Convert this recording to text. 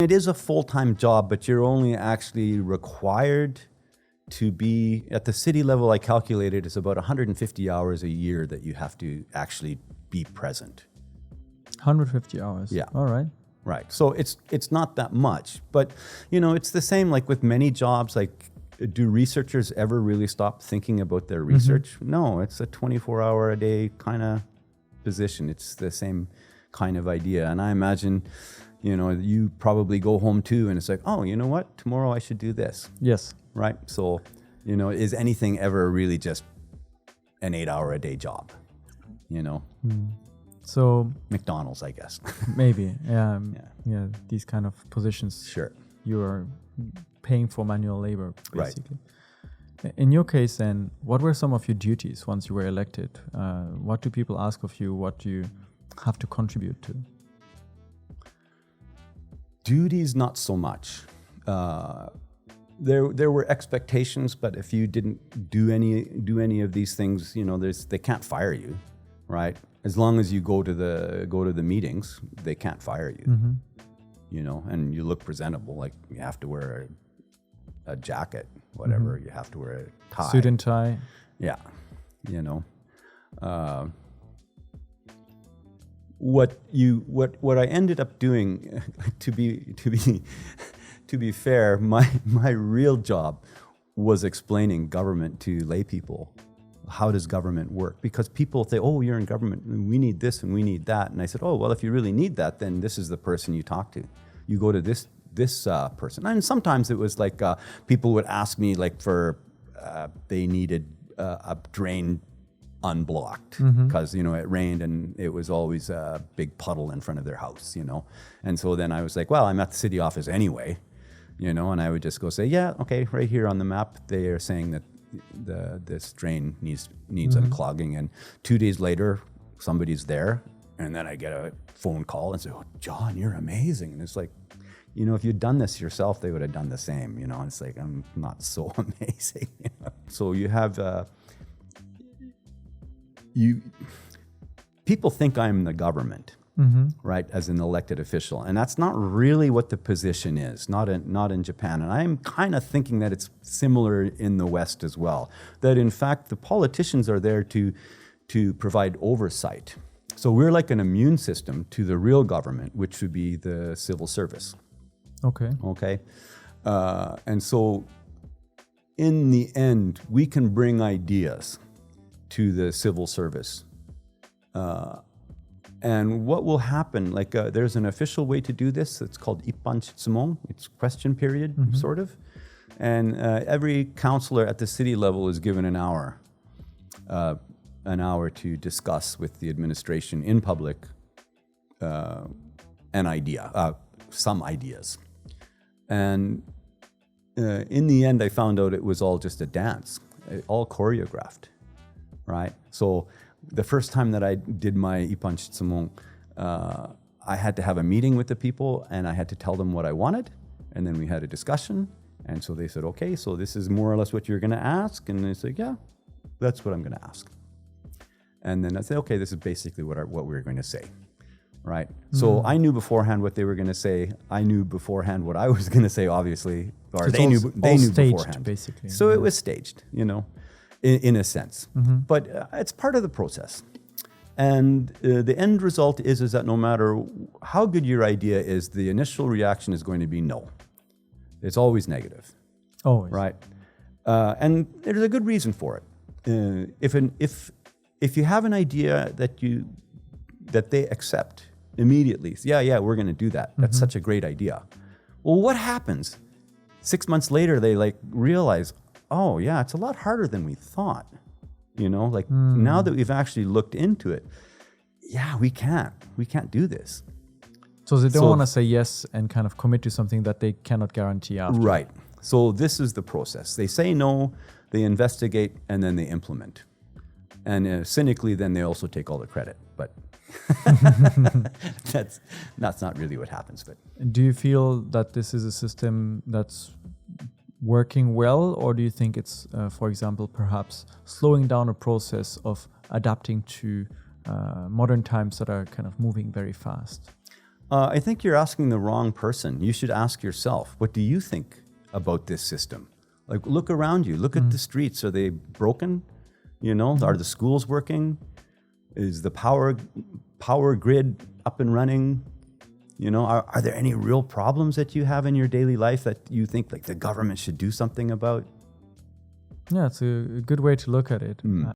It is a full-time job, but you're only actually required to be at the city level. I calculated it's about 150 hours a year that you have to actually be present. 150 hours. Yeah. All right. Right. So it's not that much, but it's the same like with many jobs. Like, do researchers ever really stop thinking about their research? No, it's a 24-hour a day kind of position. It's the same kind of idea. And I imagine, you probably go home too and it's like, oh, you know what? Tomorrow I should do this. Yes. Right. So, is anything ever really just an 8-hour a day job? So McDonald's, I guess. maybe, yeah, these kind of positions. Sure. You are paying for manual labor, Right. basically. In your case, then, what were some of your duties once you were elected? What do people ask of you? What do you have to contribute to? Duties, not so much. There were expectations, but if you didn't do any of these things, they can't fire you, right? As long as you go to the meetings, they can't fire you. And you look presentable. Like, you have to wear a jacket, whatever. You have to wear a tie. Suit and tie. Yeah, what I ended up doing, to be fair, my real job was explaining government to lay people. How does government work? Because people say, oh, you're in government, we need this and we need that. And I said, oh, well, if you really need that, then this is the person you talk to. You go to this person. And sometimes it was like people would ask me like they needed a drain unblocked because, it rained and it was always a big puddle in front of their house, And so then I was like, well, I'm at the city office anyway, and I would just go say, yeah, okay, right here on the map, they are saying that this drain needs unclogging. And 2 days later, somebody's there, and then I get a phone call and say, oh, John, you're amazing. And it's like, if you'd done this yourself, they would have done the same. It's like, I'm not so amazing. So you have people think I'm the government, right, as an elected official, and that's not really what the position is. Not in Japan, and I'm kind of thinking that it's similar in the West as well. That in fact the politicians are there to provide oversight. So we're like an immune system to the real government, which would be the civil service. Okay. And so in the end, we can bring ideas to the civil service. And what will happen, like there's an official way to do this. It's called Ippan Shitsumon. It's question period, sort of. And every councillor at the city level is given an hour to discuss with the administration in public some ideas. And in the end, I found out it was all just a dance, all choreographed, right? So the first time that I did my Ippan Shitsumon, I had to have a meeting with the people and I had to tell them what I wanted. And then we had a discussion. And so they said, okay, so this is more or less what you're going to ask. And they said, yeah, that's what I'm going to ask. And then I said, okay, this is basically what we're going to say, right? So I knew beforehand what they were going to say. I knew beforehand what I was going to say, obviously. Or they knew beforehand. Basically. So it was staged, in a sense. But it's part of the process. And the end result is that no matter how good your idea is, the initial reaction is going to be no. It's always negative. Always. Right? And there's a good reason for it. If you have an idea that they accept immediately, yeah, we're going to do that. That's such a great idea. Well, what happens? 6 months later, they realize, oh yeah, it's a lot harder than we thought. Now that we've actually looked into it, yeah, we can't do this. So they don't want to say yes and kind of commit to something that they cannot guarantee after. Right. So this is the process. They say no, they investigate, and then they implement. And cynically, then they also take all the credit. But that's not really what happens. But do you feel that this is a system that's working well, or do you think it's, for example, perhaps slowing down a process of adapting to modern times that are kind of moving very fast? I think you're asking the wrong person. You should ask yourself, what do you think about this system? Like, look around you. Look at the streets. Are they broken? You know, are the schools working? Is the power grid up and running? You know, are there any real problems that you have in your daily life that you think like the government should do something about? Yeah, it's a good way to look at it.